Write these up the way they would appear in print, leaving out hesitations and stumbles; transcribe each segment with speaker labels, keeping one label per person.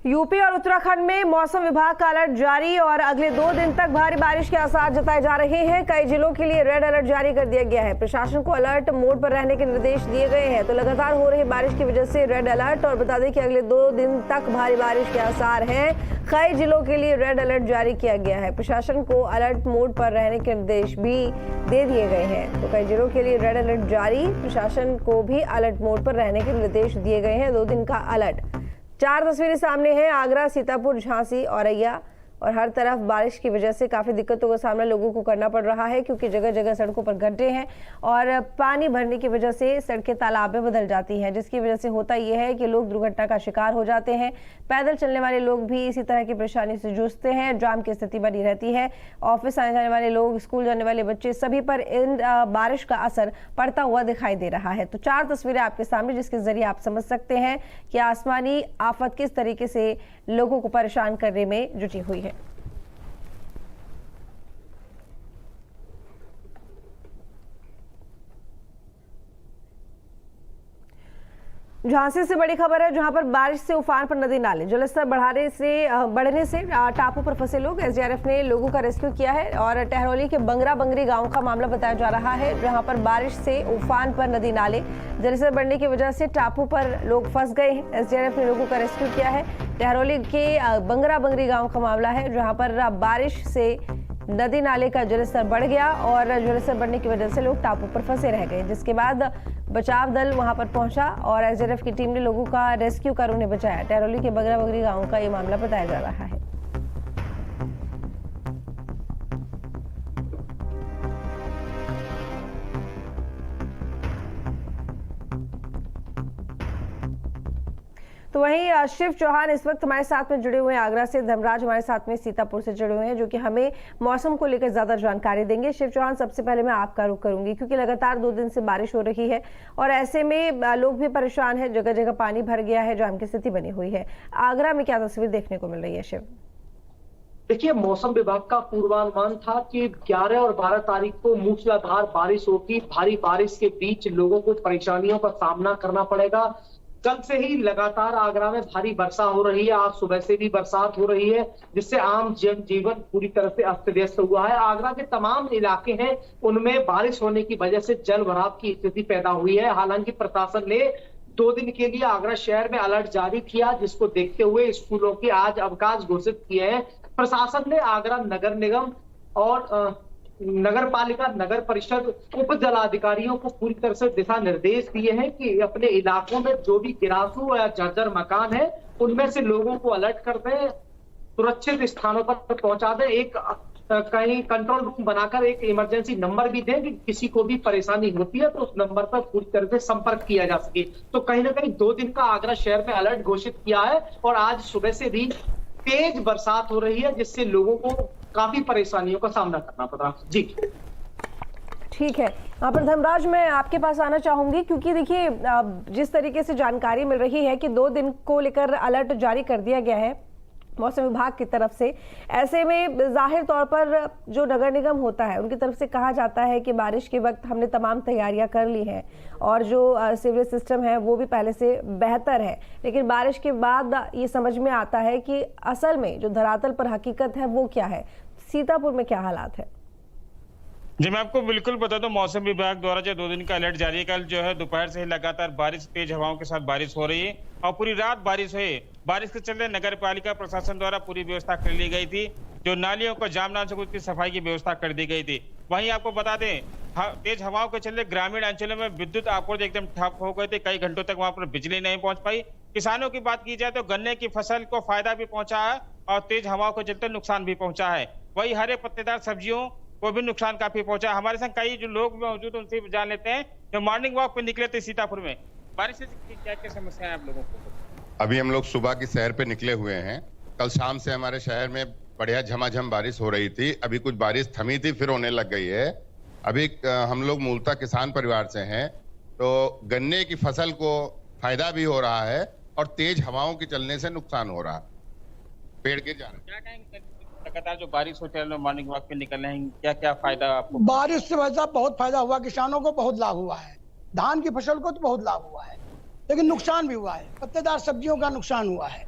Speaker 1: UP और उत्तराखंड में मौसम विभाग का अलर्ट जारी और अगले 2 दिन तक भारी बारिश के आसार जताए जा रहे हैं। कई जिलों के लिए रेड अलर्ट जारी कर दिया गया है। प्रशासन को अलर्ट मोड पर रहने के निर्देश दिए गए हैं। तो लगातार हो रही बारिश की वजह से रेड अलर्ट, और बता दें कि अगले 2 दिन तक भारी बारिश के आसार हैं। कई जिलों के लिए रेड अलर्ट जारी किया गया है। प्रशासन को अलर्ट मोड पर रहने के निर्देश भी दे दिए गए हैं। तो कई जिलों के लिए रेड अलर्ट जारी, प्रशासन को भी अलर्ट मोड पर रहने के निर्देश दिए गए हैं। 2 दिन का अलर्ट। 4 तस्वीरें सामने हैं। आगरा, सीतापुर, झांसी, औरैया, और हर तरफ बारिश की वजह से काफ़ी दिक्कतों का सामना लोगों को करना पड़ रहा है, क्योंकि जगह जगह सड़कों पर गड्ढे हैं और पानी भरने की वजह से सड़कें तालाब में बदल जाती हैं, जिसकी वजह से होता यह है कि लोग दुर्घटना का शिकार हो जाते हैं। पैदल चलने वाले लोग भी इसी तरह की परेशानी से जूझते हैं। जाम की स्थिति बनी रहती है। ऑफिस आने जाने वाले लोग, स्कूल जाने वाले बच्चे, सभी पर इन बारिश का असर पड़ता हुआ दिखाई दे रहा है। तो 4 तस्वीरें आपके सामने, जिसके जरिए आप समझ सकते हैं कि आसमानी आफत किस तरीके से लोगों को परेशान करने में जुटी हुई है। झांसी से बड़ी खबर है, जहां पर बारिश से उफान पर नदी नाले, जलस्तर बढ़ने से टापू पर फंसे लोग। एसडीआरएफ ने लोगों का रेस्क्यू किया है और टहरौली के बंगरा बंगरी गांव का मामला बताया जा रहा है, जहां पर बारिश से उफान पर नदी नाले, जलस्तर बढ़ने की वजह से टापू पर लोग फंस गए हैं। एसडीआरएफ ने लोगों का रेस्क्यू किया है। टहरौली के बंगरा बंगरी गाँव का मामला है, जहाँ पर बारिश से नदी नाले का जलस्तर बढ़ गया और जलस्तर बढ़ने की वजह से लोग टापू पर फंसे रह गए, जिसके बाद बचाव दल वहां पर पहुंचा और एसडीआरएफ की टीम ने लोगों का रेस्क्यू कर उन्हें बचाया। टहरौली के बंगरा बंगरी गांव का ये मामला बताया जा रहा है। तो वहीं शिव चौहान इस वक्त हमारे साथ में जुड़े हुए हैं आगरा से, धर्मराज हमारे साथ में सीतापुर से जुड़े हुए हैं, जो कि हमें मौसम को लेकर ज्यादा जानकारी देंगे। शिव चौहान, सबसे पहले मैं आपका रुख करूंगी, क्योंकि लगातार 2 दिन से बारिश हो रही है और ऐसे में लोग भी परेशान हैं, जगह जगह पानी भर गया है, जाम की स्थिति बनी हुई है। आगरा में क्या तस्वीर देखने को मिल रही है शिव?
Speaker 2: देखिए, मौसम विभाग का पूर्वानुमान था कि 11 और 12 तारीख को मूसलाधार बारिश होगी। भारी बारिश के बीच लोगों को परेशानियों का सामना करना पड़ेगा। कल से ही लगातार आगरा में भारी वर्षा हो रही है। आज सुबह से भी बरसात हो रही है, जिससे आम जनजीवन पूरी तरह से अस्त व्यस्त हुआ है। आगरा के तमाम इलाके हैं, उनमें बारिश होने की वजह से जल भराव की स्थिति पैदा हुई है। हालांकि प्रशासन ने 2 दिन के लिए आगरा शहर में अलर्ट जारी किया, जिसको देखते हुए स्कूलों के आज अवकाश घोषित किए हैं। प्रशासन ने आगरा नगर निगम और नगर पालिका, नगर परिषद, उप जिलाधिकारियों को पूरी तरह से दिशा निर्देश दिए हैं कि अपने इलाकों में जो भी गिरासू या जर्जर मकान है, उनमें से लोगों को अलर्ट कर दें, सुरक्षित स्थानों पर पहुंचा दें। एक कहीं कंट्रोल रूम बनाकर एक इमरजेंसी नंबर भी दें कि किसी को भी परेशानी होती है तो उस नंबर पर पूरी तरह से संपर्क किया जा सके। तो कहीं ना कहीं 2 दिन का आगरा शहर में अलर्ट घोषित किया है और आज सुबह से भी तेज बरसात हो रही है, जिससे लोगों को काफी परेशानियों का सामना करना पड़ रहा। जी
Speaker 1: ठीक है, यहाँ पर धर्मराज मैं आपके पास आना चाहूंगी, क्योंकि देखिए जिस तरीके से जानकारी मिल रही है कि 2 दिन को लेकर अलर्ट जारी कर दिया गया है मौसम विभाग की तरफ से, ऐसे में जाहिर तौर पर जो नगर निगम होता है उनकी तरफ से कहा जाता है कि बारिश के वक्त हमने तमाम तैयारियां कर ली हैं और जो सीवरेज सिस्टम है वो भी पहले से बेहतर है। लेकिन बारिश के बाद ये समझ में आता है कि असल में जो धरातल पर हकीकत है वो क्या है। सीतापुर में क्या हालात है?
Speaker 3: जी, मैं आपको बिल्कुल बता दूं, मौसम विभाग द्वारा जो 2 दिन का अलर्ट जारी है, कल जो है दोपहर से ही लगातार बारिश, तेज हवाओं के साथ बारिश हो रही है और पूरी रात बारिश हुई। बारिश के चलते नगर पालिका प्रशासन द्वारा पूरी व्यवस्था कर ली गई थी। जो नालियों को जाम ना सके उसकी सफाई की व्यवस्था कर दी गई थी। वहीं आपको बता दें, तेज हवाओं के चलते ग्रामीण अंचलों में विद्युत आपूर्ति एकदम ठप हो गई थी। कई घंटों तक वहां पर बिजली नहीं पहुंच पाई। किसानों की बात की जाए तो गन्ने की फसल को फायदा भी पहुंचा है और तेज हवाओं के चलते नुकसान भी पहुंचा है। वही हरे पत्तेदार सब्जियों को भी नुकसान काफी पहुंचा। हमारे संग कई जो लोग मौजूद उनसे भी जान लेते हैं, जो मॉर्निंग वॉक पे निकले थे सीतापुर में। बारिश से क्या क्या समस्या है आप लोगों को?
Speaker 4: अभी हम लोग सुबह की सैर पे निकले हुए हैं। कल शाम से हमारे शहर में बढ़िया झमाझम बारिश हो रही थी। अभी कुछ बारिश थमी थी, फिर होने लग गई है। अभी हम लोग मूलतः किसान परिवार से हैं, तो गन्ने की फसल को फायदा भी हो रहा है और तेज हवाओं के चलने से नुकसान हो रहा है, पेड़ गिर जा रहे हैं।
Speaker 3: लगातार जो बारिश होती है, मॉर्निंग वॉक पे निकल रहे हैं, क्या क्या फायदा आपको?
Speaker 5: बारिश से वैसा बहुत फायदा हुआ, किसानों को बहुत लाभ हुआ है। धान की फसल को तो बहुत लाभ हुआ है, लेकिन नुकसान भी हुआ है। पत्तेदार सब्जियों का नुकसान हुआ है।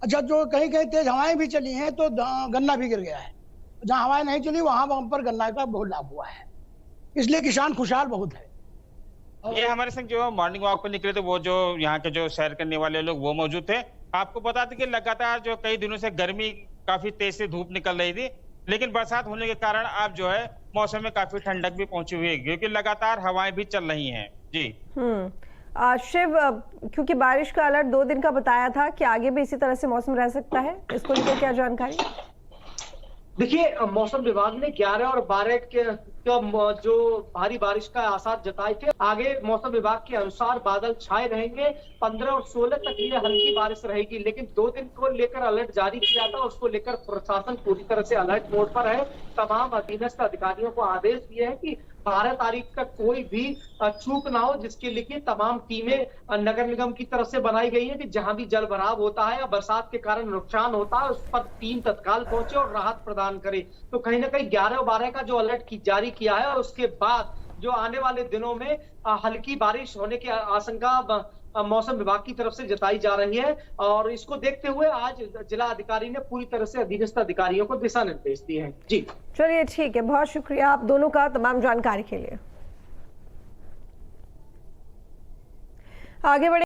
Speaker 5: अच्छा, जो कहीं कहीं तेज हवाएं भी चली हैं तो गन्ना भी गिर गया है। जहां हवाएं नहीं चली वहां पर गन्ना का बहुत लाभ हुआ है, इसलिए किसान खुशहाल बहुत है।
Speaker 3: ये हमारे संग जो मॉर्निंग वॉक पे निकले थे वो जो यहाँ के जो सैर करने वाले लोग वो मौजूद थे। आपको बता दें कि लगातार जो कई दिनों से गर्मी, काफी तेज से धूप निकल रही थी, लेकिन बरसात होने के कारण अब जो है मौसम में काफी ठंडक भी पहुंची हुई है, क्योंकि लगातार हवाएं भी चल रही हैं। जी
Speaker 1: शिव, क्योंकि बारिश का अलर्ट 2 दिन का बताया था, कि आगे भी इसी तरह से मौसम रह सकता है, इसको लेकर क्या जानकारी?
Speaker 2: देखिए, मौसम विभाग ने 11 और 12 के जो भारी बारिश का आसार जताए थे। आगे मौसम विभाग के अनुसार बादल छाए रहेंगे, 15 और 16 तक ये हल्की बारिश रहेगी, लेकिन 2 दिन को लेकर अलर्ट जारी किया था, उसको लेकर प्रशासन पूरी तरह से अलर्ट मोड पर है। तमाम अधीनस्थ अधिकारियों को आदेश दिए हैं कि 12 तारीख तक कोई भी चूक ना हो, जिसके लिए तमाम टीमें नगर निगम की तरफ से बनाई गई है कि जहां भी जल भराव होता है या बरसात के कारण नुकसान होता है, उस पर टीम तत्काल पहुंचे और राहत प्रदान करे। तो कहीं ना कहीं 11 और 12 का जो अलर्ट जारी किया है, और उसके बाद जो आने वाले दिनों में हल्की बारिश होने की आशंका मौसम विभाग की तरफ से जताई जा रही है। और इसको देखते हुए आज जिला अधिकारी ने पूरी तरह से अधीनस्थ अधिकारियों को दिशा निर्देश दिए हैं। जी
Speaker 1: चलिए, ठीक है, बहुत शुक्रिया आप दोनों का तमाम जानकारी के लिए। आगे बढ़े।